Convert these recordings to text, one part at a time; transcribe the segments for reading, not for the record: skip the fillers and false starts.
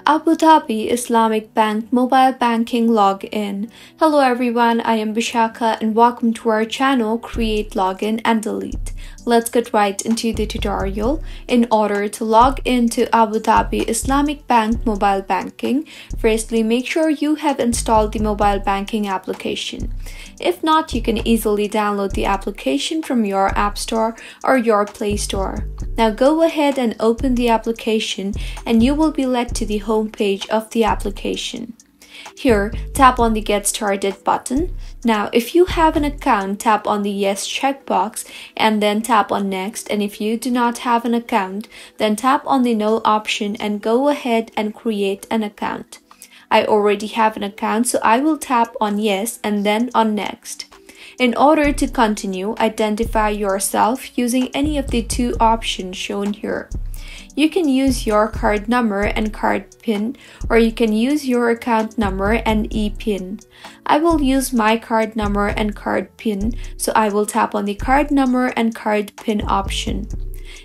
Abu Dhabi Islamic Bank Mobile Banking Login. Hello everyone, I am Bishaka and welcome to our channel Create Login and Delete. Let's get right into the tutorial. In order to log into Abu Dhabi Islamic Bank Mobile Banking, firstly make sure you have installed the mobile banking application. If not, you can easily download the application from your App Store or your Play Store. Now go ahead and open the application and you will be led to the home page of the application. Here, tap on the Get Started button. Now, if you have an account, tap on the Yes checkbox and then tap on Next. And if you do not have an account, then tap on the No option and go ahead and create an account. I already have an account, so I will tap on Yes and then on Next. In order to continue, identify yourself using any of the two options shown here. You can use your card number and card PIN, or you can use your account number and e-PIN. I will use my card number and card PIN, so I will tap on the card number and card PIN option.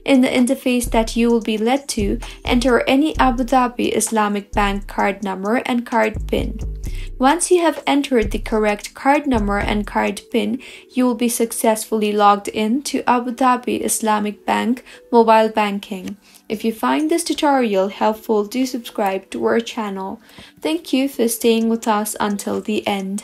In the interface that you will be led to, enter any Abu Dhabi Islamic Bank card number and card PIN. Once you have entered the correct card number and card PIN, you will be successfully logged in to Abu Dhabi Islamic Bank Mobile Banking. If you find this tutorial helpful, do subscribe to our channel. Thank you for staying with us until the end.